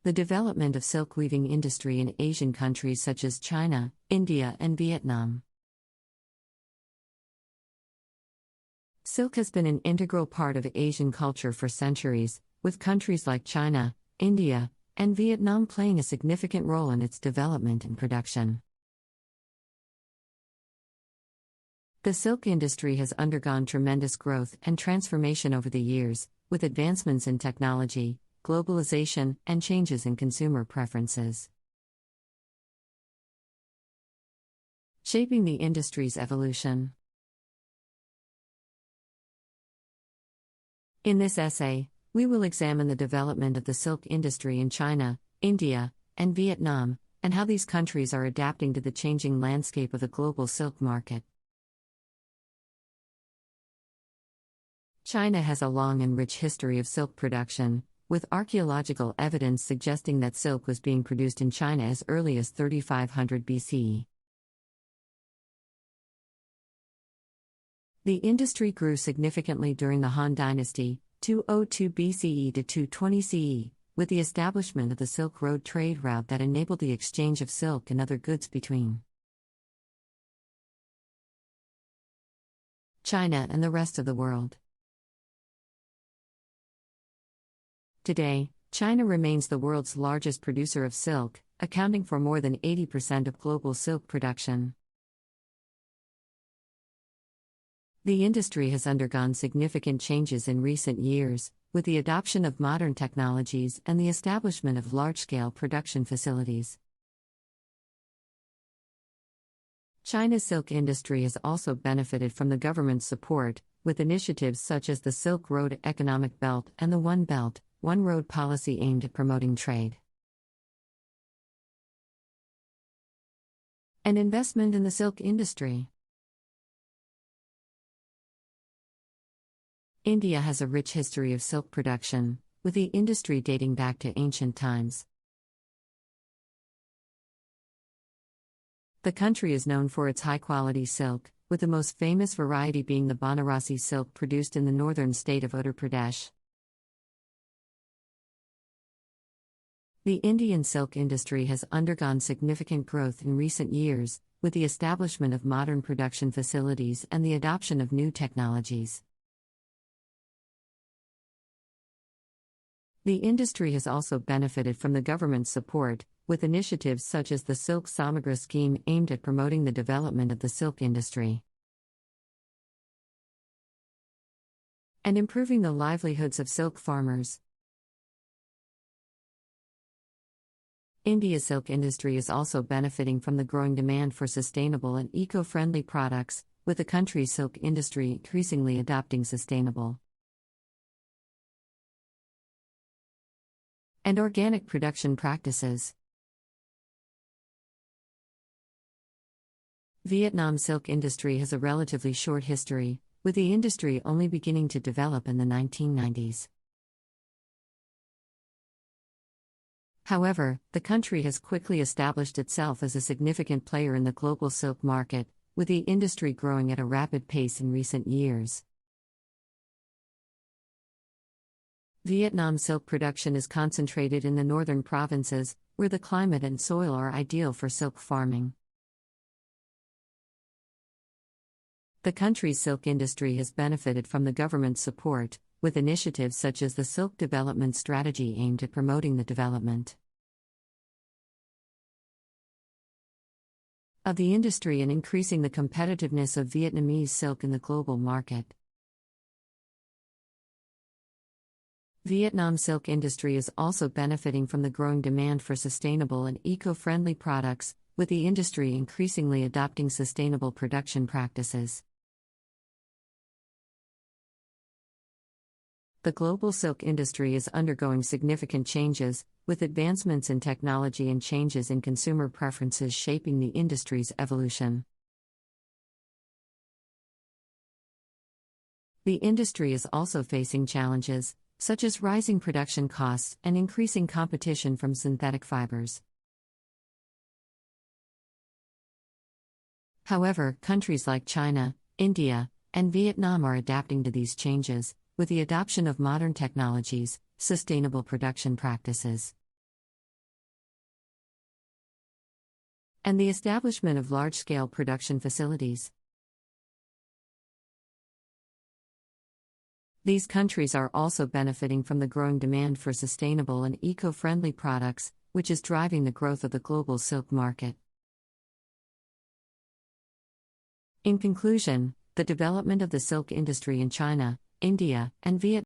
The development of silk weaving industry in Asian countries such as China, India, and Vietnam. Silk has been an integral part of Asian culture for centuries, with countries like China, India, and Vietnam playing a significant role in its development and production. The silk industry has undergone tremendous growth and transformation over the years, with advancements in technology, globalization, and changes in consumer preferences. Shaping the industry's evolution. In this essay, we will examine the development of the silk industry in China, India, and Vietnam, and how these countries are adapting to the changing landscape of the global silk market. China has a long and rich history of silk production, with archaeological evidence suggesting that silk was being produced in China as early as 3500 BCE. The industry grew significantly during the Han Dynasty, 202 BCE to 220 CE, with the establishment of the Silk Road trade route that enabled the exchange of silk and other goods between China and the rest of the world. Today, China remains the world's largest producer of silk, accounting for more than 80% of global silk production. The industry has undergone significant changes in recent years, with the adoption of modern technologies and the establishment of large-scale production facilities. China's silk industry has also benefited from the government's support, with initiatives such as the Silk Road Economic Belt and the One Belt, One Road policy aimed at promoting trade and investment in the silk industry. India has a rich history of silk production, with the industry dating back to ancient times. The country is known for its high-quality silk, with the most famous variety being the Banarasi silk produced in the northern state of Uttar Pradesh. The Indian silk industry has undergone significant growth in recent years, with the establishment of modern production facilities and the adoption of new technologies. The industry has also benefited from the government's support, with initiatives such as the Silk Samagra scheme aimed at promoting the development of the silk industry and improving the livelihoods of silk farmers. India's silk industry is also benefiting from the growing demand for sustainable and eco-friendly products, with the country's silk industry increasingly adopting sustainable and organic production practices. Vietnam's silk industry has a relatively short history, with the industry only beginning to develop in the 1990s. However, the country has quickly established itself as a significant player in the global silk market, with the industry growing at a rapid pace in recent years. Vietnam's silk production is concentrated in the northern provinces, where the climate and soil are ideal for silk farming. The country's silk industry has benefited from the government's support, with initiatives such as the Silk Development Strategy aimed at promoting the development of the industry and increasing the competitiveness of Vietnamese silk in the global market. Vietnam's silk industry is also benefiting from the growing demand for sustainable and eco-friendly products, with the industry increasingly adopting sustainable production practices. The global silk industry is undergoing significant changes, with advancements in technology and changes in consumer preferences shaping the industry's evolution. The industry is also facing challenges, such as rising production costs and increasing competition from synthetic fibers. However, countries like China, India, and Vietnam are adapting to these changes, with the adoption of modern technologies, sustainable production practices, and the establishment of large-scale production facilities. These countries are also benefiting from the growing demand for sustainable and eco-friendly products, which is driving the growth of the global silk market. In conclusion, the development of the silk industry in China, India, and Vietnam